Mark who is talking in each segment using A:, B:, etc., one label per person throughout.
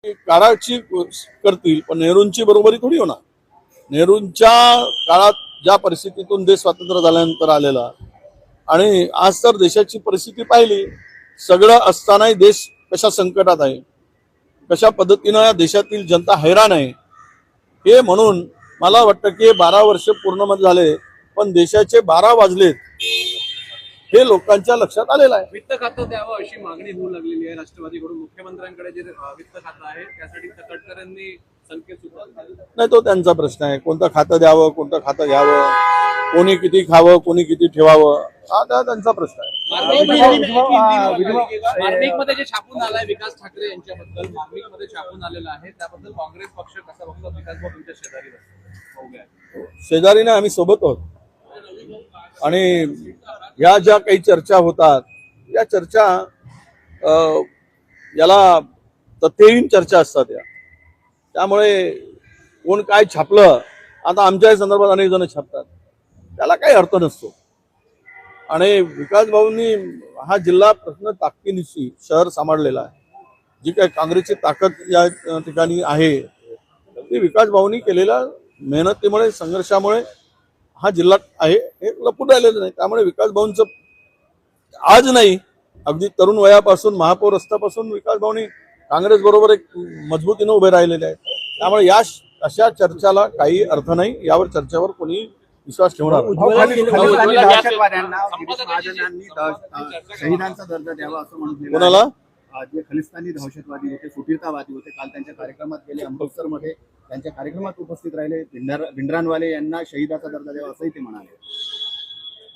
A: काळाची करतील, पण नेहरूंची बरोबरी थोडी होणार. नेहरूंच्या काळात ज्या परिस्थितीतून देश स्वतंत्र झाल्यानंतर आलेला, आणि आज तर देशाची परिस्थिती पाहिली, सगळं असतानाही देश कशा संकटात आहे, कशा पद्धतीनं या देशातील जनता हैराण आहे, हे म्हणून मला वाटतं की 12 वर्ष पूर्ण झाले, पण देशाचे 12 वाजलेत हे लोकांच्या लक्षात आलेलं आहे.
B: वित्त खातं द्यावं अशी मागणी होऊ लागलेली आहे राष्ट्रवादीकडून. मुख्यमंत्र्यांकडे जे वित्त खातं आहे त्यासाठी तटकरेंनी संकेत सुद्धा
A: नाही, तो त्यांचा प्रश्न आहे. कोणतं खातं द्यावं, कोणतं खातं घ्यावं, कोणी किती खावं, कोणी किती ठेवावं, हा त्यांचा प्रश्न आहे.
B: मार्मिकमध्ये जे छापून आलाय विकास ठाकरे यांच्याबद्दल, मार्मिकमध्ये छापून आलेला आहे, त्याबद्दल काँग्रेस पक्ष कसा बघतो? विकास भाऊ तुमच्या शेजारी
A: शेजारीने आम्ही सोबत आहोत, आणि या ज्या काही चर्चा होतात या चर्चा याला तथ्यहीन चर्चा असतात या. त्यामुळे कोण काय छापलं, आता आमच्याही संदर्भात अनेक जण छापतात, त्याला काही अर्थ नसतो. आणि विकास भाऊंनी हा जिल्हा प्रश्न ताकदीनिशी शहर सांभाळलेला आहे. जी काही काँग्रेसची ताकद या ठिकाणी आहे ती विकास भाऊंनी केलेल्या मेहनतीमुळे, संघर्षामुळे हा जिल्हा आहे, हे लपून राहिलेलं नाही. त्यामुळे विकास भाऊंचं आज नाही, अगदी तरुण वयापासून महापौर असतापासून विकास भाऊंनी काँग्रेस बरोबर एक मजबूतीने उभे राहिलेले आहेत. त्यामुळे या अशा चर्चाला काही अर्थ नाही, यावर चर्चेवर कोणी विश्वास ठेवणार
C: शहीदांचा दर्जा द्यावा असं म्हणून
A: कोणाला
C: जे खलिस्तानी दहशतवादी होते, फुटीरतावादी होते, काल त्यांच्या कार्यक्रमात गेले, अमृतसरमध्ये त्यांच्या कार्यक्रमात उपस्थित राहिले. भिंडरानवाले यांना शहीदाचा दर्जा द्यावा असंही ते म्हणाले.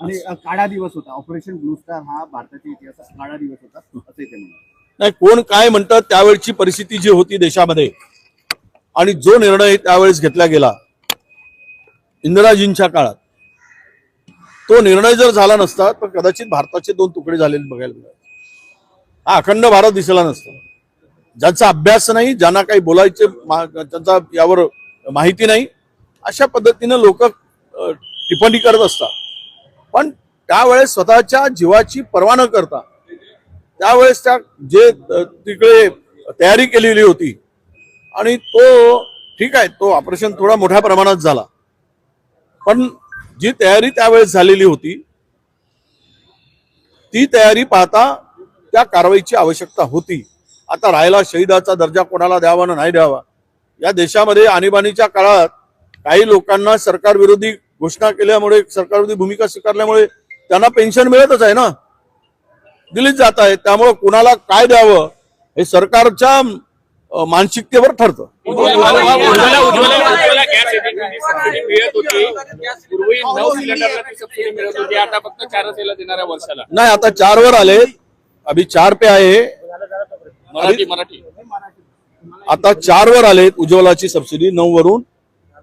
C: आणि काळा दिवस होता, ऑपरेशन ब्लू स्टार हा भारताच्या इतिहासात काळा दिवस होता असंही ते म्हणाले.
A: नाही, कोण काय म्हणतात, त्यावेळची परिस्थिती जी होती देशामध्ये आणि जो निर्णय त्यावेळेस घेतला गेला इंदिराजींच्या काळात, तो निर्णय जर झाला नसता तर कदाचित भारताचे 2 तुकडे झालेले बघायला मिळाले. हा अखंड भारत दिसला नसता. ज्यांचा अभ्यास नाही, ज्यांना काही बोलायचे त्यांचा यावर माहिती नाही, अशा पद्धतीने लोक टिप्पणी करत असतात. पण त्यावेळेस स्वतःच्या जीवाची पर्वा न करता त्यावेळेस त्या जे तिकडे तयारी केलेली होती, आणि तो ठीक आहे, तो ऑपरेशन थोडा मोठ्या प्रमाणात झाला, पण जी तयारी त्यावेळेस झालेली होती ती तयारी पाहता त्या कारवाईची आवश्यकता होती. आता राहिला शहीदाचा दर्जा कोणाला द्यावा ना नाही द्यावा, या देशामध्ये आणीबाणीच्या काळात काही लोकांना सरकार विरोधी घोषणा केल्यामुळे, सरकार विरोधी भूमिका स्वीकारल्यामुळे त्यांना पेन्शन मिळतच आहे ना, दिलीच जात आहे. त्यामुळे कुणाला काय द्यावं हे सरकारच्या मानसिकतेवर ठरतं. नाही, आता 4 वर आले, अभी 4 पे आहे, आता 4 वर आलेत उज्ज्वलाची सबसिडी, 9 वरून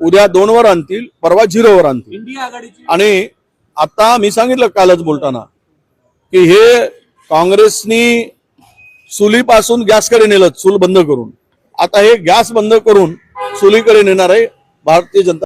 A: उद्या 2 वर आणतील, परवा 0 वर आणतील. आणि आता मी सांगितलं कालच बोलताना की हे काँग्रेसनी चुलीपासून गॅसकडे नेलं, चूल बंद करून. आता हे गॅस बंद करून चुलीकडे नेणार आहे भारतीय जनता